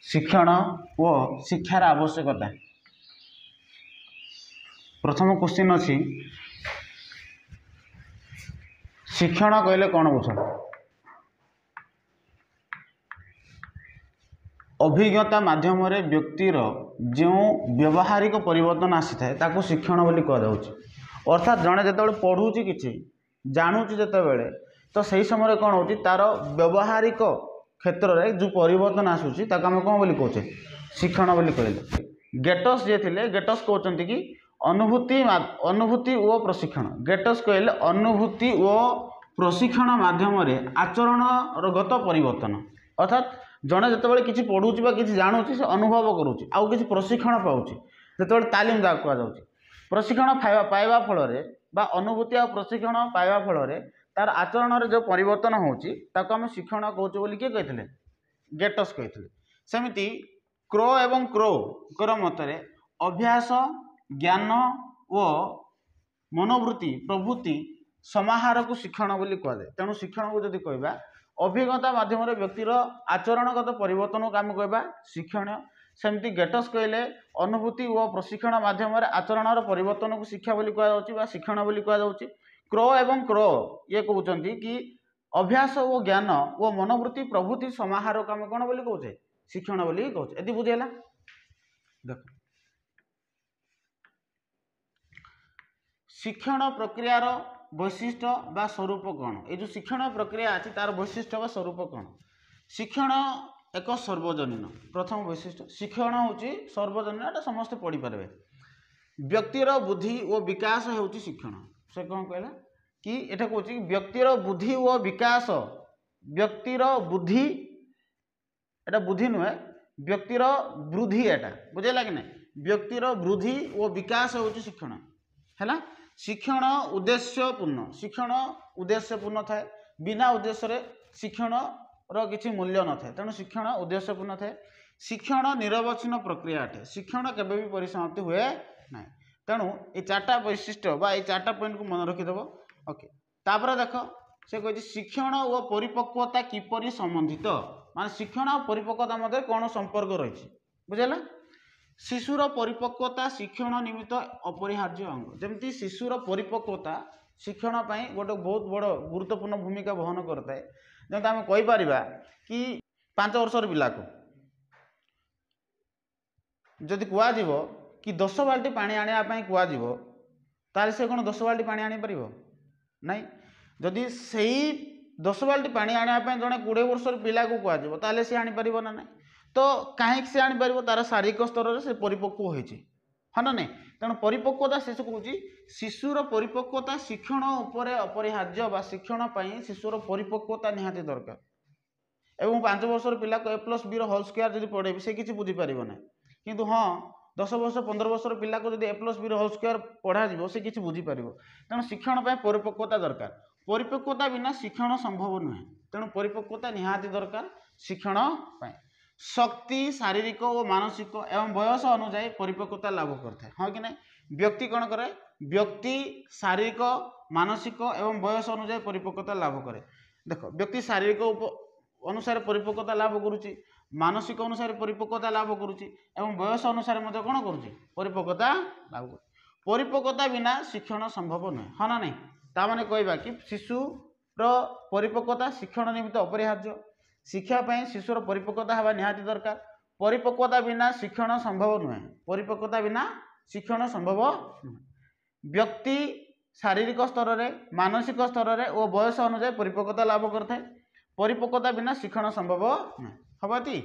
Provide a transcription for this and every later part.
शिक्षण ओ शिक्षार आवश्यकता। प्रथम क्वेश्चन अच्छी शिक्षण कहले कौन बुझ? अभिज्ञता माध्यम व्यक्तिर जो व्यवहारिक परिवर्तन आसी था शिक्षण बोली कहुच्छे। अर्थात जड़े जो पढ़ुची कि जानूची जितेबाला तो सही समय कौन हो तार व्यवहारिक क्षेत्र में जो परिवर्तन आसूसी आम कौन बोली कहे शिक्षण बोली कहले। गेटस जे थे गेटस कहते कि अनुभूति ओ प्रशिक्षण। गेटस कहले अनुभूति ओ प्रशिक्षण माध्यम आचरणगत परिवर्तन। अर्थात जड़े जितेबाला किसी पढ़ुची कि जानूची से अनुभव करुच्ची आउ कि प्रशिक्षण पाँच जो तालीम जहाँ कहुच्छे। प्रशिक्षण पाइबा फल अनुभूति आ प्रशिक्षण पाइबा फल तार आचरण जो परिवर्तन होची आम शिक्षण कहूँ बोली किए कहते गेटस कहते। सेमती क्रो एवं क्रो मतरे अभ्यास ज्ञान ओ मनोवृत्ति प्रभृति समाहार को शिक्षण बोली कहुए। तेणु शिक्षण को जदि कहबा अभिज्ञता माध्यम व्यक्तिर आचरणगत परिवर्तन को आम कहबा शिक्षण। सेमती गेटस कहले अनुभूति ओ प्रशिक्षण माध्यम आचरण परिवर्तन को शिक्षा बोली कहुच्छे शिक्षण बोली कहुच्छे। क्रो एवं क्रो ये कहते कि अभ्यास और ज्ञान और मनोवृत्ति प्रभृति समाहार को आम कौन बोली कहे शिक्षण बोली कहे। यदि बुझेगा देख शिक्षण प्रक्रियार वैशिष्ट्य बा स्वरूप कौन? ये जो शिक्षण प्रक्रिया अच्छी तार वैशिष्ट्य बा स्वरूप कौन? शिक्षण एक सर्वजनीन प्रथम वैशिष्ट्य। शिक्षण होची सर्वजनीन एटा समस्त पढ़ी पारे। व्यक्तिर बुद्धि और विकास होची शिक्षण। से कौन कहला कि एटा कहूँ व्यक्तिर बुद्धि और विकास। व्यक्तिर बुद्धि एटा बुद्धि नुहे व्यक्तिर वृद्धि एटा बुझेगा कि नहीं। व्यक्तिर वृद्धि और विकास होची शिक्षण है। शिक्षण उद्देश्यपूर्ण। शिक्षण उद्देश्यपूर्ण थाए बिना उद्देश्य शिक्षण किसी मूल्य न थाए। तेणु शिक्षण उद्देश्यपूर्ण थाए। शिक्षण निरवच्छिन्न प्रक्रिया अटे। शिक्षण केबे भी परिसमाप्ति हुए ना। तेणु ये चार्टा वैशिष्ट्य बा ये चार्टा पॉइंट को मन रखिदेव। ओके तापर देख से कही शिक्षण और परिपक्वता किपरि संबंधित मान शिक्षण और परिपक्वता मध्य कौन संपर्क रही बुझेगा। शिशुर परिपक्वता शिक्षण निमित्त अपरिहार्य अंग। जमती शिशुर परिपक्वता शिक्षण पाई गोटे बहुत बड़ गुरुत्वपूर्ण भूमिका वहन करता है। जमी आम कहीपर कि 5 वर्षर पिला को जदि कहुव कि 10 बाल्टी पानी आने कहुव ताल से कौन 10 बाल्टी पानी आनी पार नहीं। जदि से 10 बाल्टी पानी आने जड़े 20 वर्षर पिला को कहुव ताल सी आनीपर ना ना। तो कहीं से आनीपर तार शारीरिक स्तर से परिपक्व होती हाँ ना नहीं। तेणु परिपक्वता शिशु कौन शिशुर परिपक्वता शिक्षण उपर अपरिहार्य बा शिक्षण पाई शिशुर परिपक्वता निहाती दरकार। एवं 5 वर्षर पिला को A+B होल स्क्वायर जब पढ़ेबी से किसी बुझीपार ना। किंतु हाँ 10 वर्ष 15 वर्षर पिला को जब A+B होल स्क्वायर पढ़ा से किसी बुझीपार। तेणु शिक्षण पाई परिपक्वता दरकार। परिपक्वता बिना शिक्षण संभव नुहे। तेणु परिपक्वता निहाती दरकार शिक्षण पाई। शक्ति शारीरिक और मानसिक एवं बयस अनुजाई परिपक्वता लाभ करता है हाँ कि नहीं। व्यक्ति कौन करे व्यक्ति शारीरिक मानसिक एवं बयस अनुजाई परिपक्वता लाभ करे। देख व्यक्ति शारीरिक अनुसार परिपक्वता लाभ करुच्ची मानसिक अनुसार परिपक्वता लाभ करुच्ची एवं बयस अनुसार मध्य कौन करुच्ची परिपक्वता लाभ कर। परिपक्वता बिना शिक्षण संभव नुहे हाँ ना नहीं। ताने कहवा कि शिशुर परिपक्वता शिक्षण निमित्त अपरिहार्य। शिक्षा पाई शिशुर परिपक्वता हवा निहाती दरकार। परिपक्वता बिना शिक्षण संभव नुहे। परिपक्वता बिना शिक्षण संभव नुहे। व्यक्ति शारीरिक स्तर में मानसिक स्तर में और बयस अनुसार परिपक्वता लाभ करता है। परिपक्वता बिना शिक्षण संभव नुहे। हबाती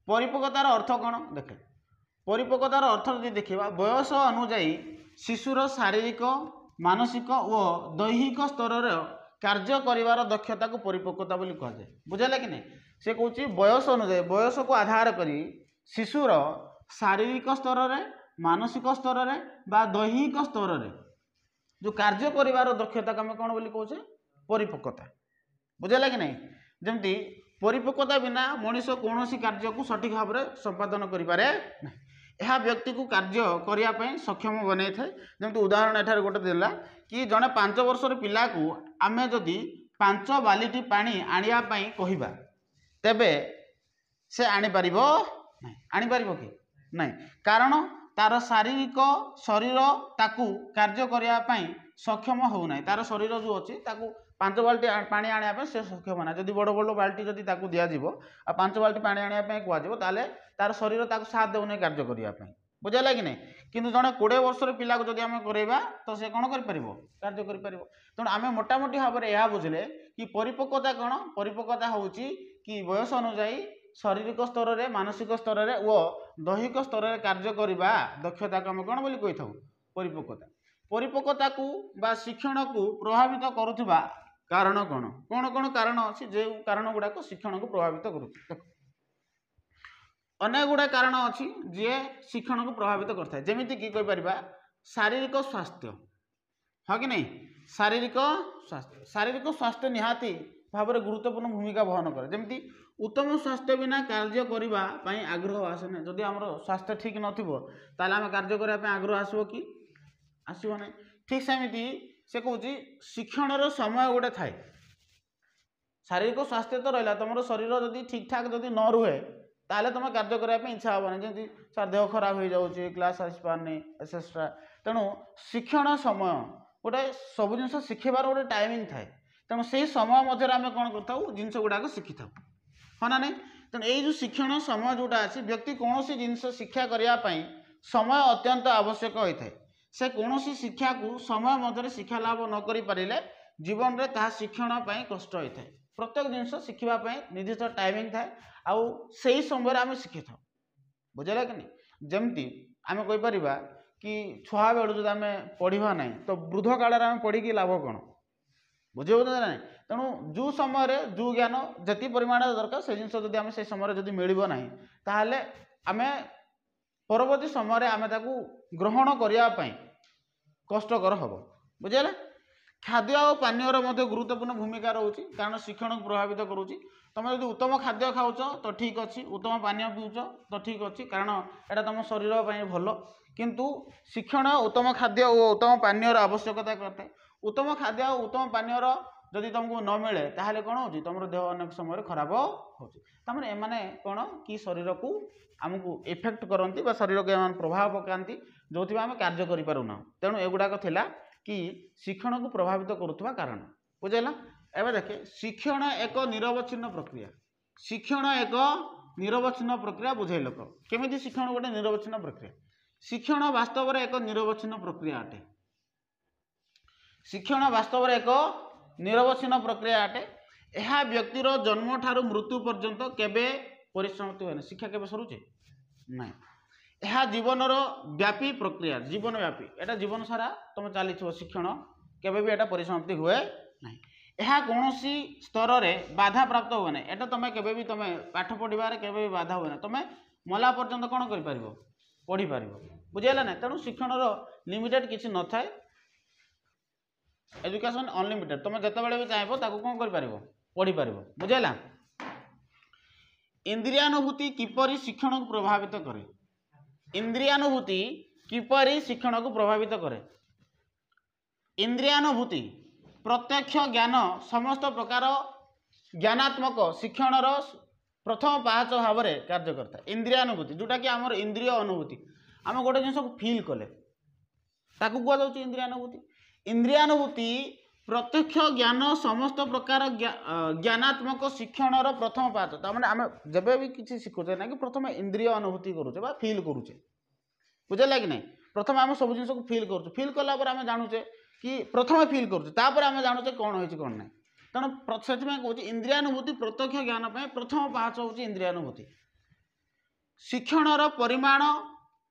परिपक्वतार अर्थ कौन देखे। परिपक्वतार अर्थ यदि देखा बयस अनुजाई शिशुर शारीरिक मानसिक और दैहिक स्तर कार्य करिवार दक्षता को परिपक्वता बोली कहुए बुझेगा कि नहीं। से कौच बयस अनुजाई बयस को आधार करी शिशुर शारीरिक स्तर में मानसिक स्तर में बा दैहिक स्तर में जो कार्य करिवार दक्षता को आम कौन बोली कहे परिपक्वता बुझेगा कि नहीं। जमती परिपक्वता बिना मनीष कौन कार्य को सठिक भाव में संपादन करें यह व्यक्ति को कार्य करने सक्षम बनई थाए। जमी उदाहरण एठार गोटे देला कि जड़े 5 वर्षर पिला को आमे जदि 5 बाल्टी पानी आनिया कहवा तेबे से आनीपर ना आनीपर कि नहीं कारण तार शारीरिक शरीर ताकू कार्य करने सक्षम होना तार शरीर जो अच्छी 5 बाल्टी पानी आने से सक्षम ना जब बड़ बड़ बाल्टी जदि दिज्व आ 5 बाल्टी पानी आने कहु ताले तार शरीर साथ देना कार्य करने बुझेगा कि नहीं किंतु जड़े 20 वर्षर पिला को जब आम करेगा तो से कौन कर कार्य कर तेणु आम मोटामोटी भाव में यह बुझे कि परिपक्वता कौन परिपक्वता हूँ कि बयस अनुजाई शारीरिक स्तर में मानसिक स्तर में वो दैहिक स्तर में कार्य करने दक्षता को आम कौन बोली कही था परिपक्वता परिपक्वता को बा शिक्षण को प्रभावित करुवा कारण कौन कौन कौन कारण अच्छी जो कारण गुड़ाक शिक्षण को प्रभावित कर अनेक गुड़ा कारण अच्छी जी शिक्षण को प्रभावित करता है जमीती कि कहीपर शारीरिक स्वास्थ्य हाँ कि नहीं शारीरिक स्वास्थ्य निहाती भाव में गुरुत्वपूर्ण भूमिका वहन करे जमी उत्तम स्वास्थ्य बिना कार्य करने आग्रह आसेना जदि आम स्वास्थ्य ठीक नाल आम कार्य करने आग्रह आसो कि आसो ना ठीक सेमती से कौच शिक्षण समय गोटे थाए शारीरिक स्वास्थ्य तो रहा तुम शरीर जदि ठीक ठाक जदि न रुहे ताले तुम कार्य करने इच्छा हेनी जमी सर देह खराब हो जाए क्लास आसपारनी एक्सेट्रा तेणु शिक्षण समय गोटे सब जिन शिखेबार गोटे टाइमिंग थाए तेणु से समय मध्य आम कौन कर जिनस गुड़ाक शिखी था हाँ ना नहीं तेणु यही शिक्षण समय जोटा अच्छी व्यक्ति कौन सी जिन शिक्षा करने समय अत्यंत आवश्यक होता है से कौन सी शिक्षा को समय मध्य शिक्षा लाभ न कर पारे जीवन में ता शिक्षण कष्ट होता है प्रत्येक जिनस शिखापी निर्दिष्ट टाइमिंग थाए आउ से समय आम शिखी था बुझेगा कि नहीं जमती आम कहीपर कि छुआ बेलू जो आम पढ़ा ना तो वृद्ध काल आम पढ़ी लाभ कौन बुझे ना नहीं तेणु जो समय जो ज्ञान जी परिमाण दरकार से जिन आम से समय जब मिल ना ताहले आम परवर्ती समय आम ग्रहण करने कष्टकर हम बुझेगा खाद्य और पानीय गुरुत्वपूर्ण भूमिका रोचे कारण शिक्षण को प्रभावित करुच्ची तुम जो उत्तम खाद्य खाऊच तो ठीक अच्छे उत्तम पानी पीऊच तो ठीक अच्छे कारण यहाँ तुम शरीर भल किंतु शिक्षण उत्तम खाद्य और उत्तम पानीय आवश्यकता करता है उत्तम खाद्य और उत्तम पानीय जदि तुमको न मिले ताहले कौन हो तुम देह अनेक समय खराब होने एमाने कौन कि शरीर को आमको इफेक्ट करती शरीर को प्रभाव पकाती जो आम कार्य करूना तेणु एगुड़ाक थिला कि शिक्षण को प्रभावित करुवा कारण बुझेगा एवं देखे शिक्षण एक निरवच्छिन्न प्रक्रिया शिक्षण एक निरवच्छिन्न प्रक्रिया बुझे लोक केमी शिक्षण गोटे निरवच्छिन्न प्रक्रिया शिक्षण वास्तव में एक निरवच्छिन्न प्रक्रिया अटे शिक्षण वास्तव में एक निरवच्छिन्न प्रक्रिया अटे यह व्यक्तिर जन्म ठारू मृत्यु पर्यंत केबे परिसमाप्ति हुए शिक्षा केबे सरुचे ना यह जीवनर व्यापी प्रक्रिया जीवन व्यापी एटा जीवन सारा तुम चली शिक्षण केबे भी एटा परिसमाप्ति हुए ना यह कौन स्तर में बाधा प्राप्त हुए ना एटा तुम केबे भी तुम पाठ पढ़ार केबे भी बाधा हुए ना तुम मला पर्यंत कौन कर पढ़ी पार बुझेगा ना तेणु शिक्षण लिमिटेड किसी न थाए एजुकेशन अनलिमिटेड तुम जिते बड़े भी चाहब ताको कौन कर पढ़ी पार बुझेगा इंद्रियानुभूति किपरि शिक्षण को प्रभावित करे इंद्रियानुभूति किपरि शिक्षण को प्रभावित करे इंद्रियानुभूति प्रत्यक्ष ज्ञान समस्त प्रकार ज्ञानात्मक शिक्षणर प्रथम पाहच भाव में कार्य करता है इंद्रियानुभूति जोटा कि आमर इंद्रिय अनुभूति आम गोटे जिन फिल कले ताकू कहुच्छे इंद्रियानुभूति इंद्रियानुभूति प्रत्यक्ष ज्ञान समस्त प्रकार ज्ञानात्मक शिक्षणर प्रथम पाहच तमें आम जब भी किसी शिखुचे ना कि प्रथम इंद्रिय अनुभूति करुचे फिल करुचे बुझेगा कि नहीं प्रथम आम सब जिन को फिल करुचे फिल कलापर आम जानूचे कि प्रथम फिल करुचे आम जानूचे कौन हो कौन ना तेणु से कहूँ इंद्रियानुभूति प्रत्यक्ष ज्ञान प्रथम पाहच हूँ इंद्रियानुभूति शिक्षणर परिमाण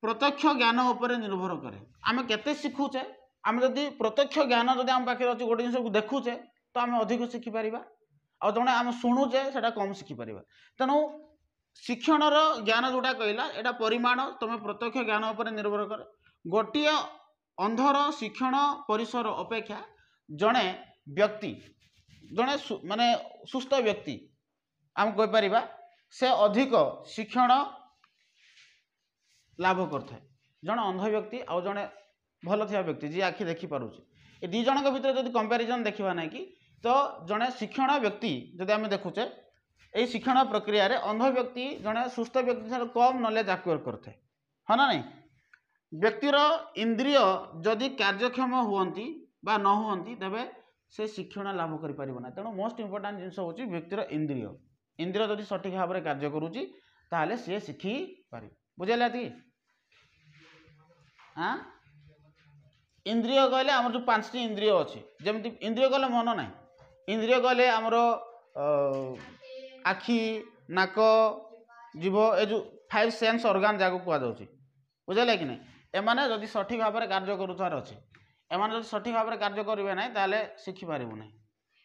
प्रत्यक्ष ज्ञान उपर निर्भर करे आम केते शिखुचे आम जदि प्रत्यक्ष ज्ञान जब आम पाखे अच्छे गोटे जिन देखुचे तो आम अधिक शिखिपर आ जो आम शुणुचे से कम शिखिपर तेणु शिक्षणर ज्ञान जोटा कहला यहाँ परिमाण तुम प्रत्यक्ष ज्ञान उपर निर्भर करे गोटे अंधर शिक्षण परिसर अपेक्षा जड़े व्यक्ति जड़े माने सुस्थ व्यक्ति आम कहीपर से अधिक शिक्षण लाभ करता है जड़े अंध व्यक्ति आउ जड़े भल थिया व्यक्ति जी आखि देखी पारुचे ए दी जनक भितर जब कंपैरिजन देखा ना कि तो जड़े शिक्षण व्यक्ति जब आम देखुचे এই শিক্ষণ প্রক্রিয়াରେ ଅନ୍ଧ ବ୍ୟକ୍ତି ଜଣେ ସୁସ୍ଥ ବ୍ୟକ୍ତି ଠାରୁ କମ୍ ନଲେଜ ଆକ୍ୱାର କରିଥାଏ ହଁ ନା ନାହିଁ ବ୍ୟକ୍ତିର ଇନ୍ଦ୍ରିୟ ଯଦି କାର୍ଯ୍ୟକ୍ଷମ ହୁଅନ୍ତି ବା ନ ହୁଅନ୍ତି ତେବେ ସେ ଶିକ୍ଷଣ ଲାଭ କରିପାରିବ ନାହିଁ ତେଣୁ ମୋଷ୍ଟ ଇମ୍ପୋର୍ଟାଣ୍ଟ ଜିନିଷ ହେଉଛି ବ୍ୟକ୍ତିର ଇନ୍ଦ୍ରିୟ ଇନ୍ଦ୍ରିୟ ଯଦି ସଠିକ୍ ଭାବରେ କାର୍ଯ୍ୟ କରୁଛି ତାହେଲେ ସିଏ ଶିଖିପାରିବ ବୁଝିଲା ଏତିକି ହଁ ଇନ୍ଦ୍ରିୟ କହିଲେ ଆମର ଯେଉଁ 5ଟି ଇନ୍ଦ୍ରିୟ ଅଛି ଯେମିତି ଇନ୍ଦ୍ରିୟ କହିଲେ ମନ ନାହିଁ ଇନ୍ଦ୍ରିୟ କହିଲେ ଆମର ଆଖି ନାକ ଜିଭ ଏ ଯେଉଁ 5 ସେନ୍ସ ଅର୍ଗାନ ଯାକୁ କୁହାଯାଉଛି ବୁଝିଲା କି ନାହିଁ ଏମାନେ ଯଦି ସଠିକ୍ ଭାବରେ କାର୍ଯ୍ୟ କରୁଥିବାର ଅଛି ଏମାନେ ଯଦି ସଠିକ୍ ଭାବରେ କାର୍ଯ୍ୟ କରିବେ ନାହିଁ ତାହେଲେ ଶିଖିପାରିବୁ ନାହିଁ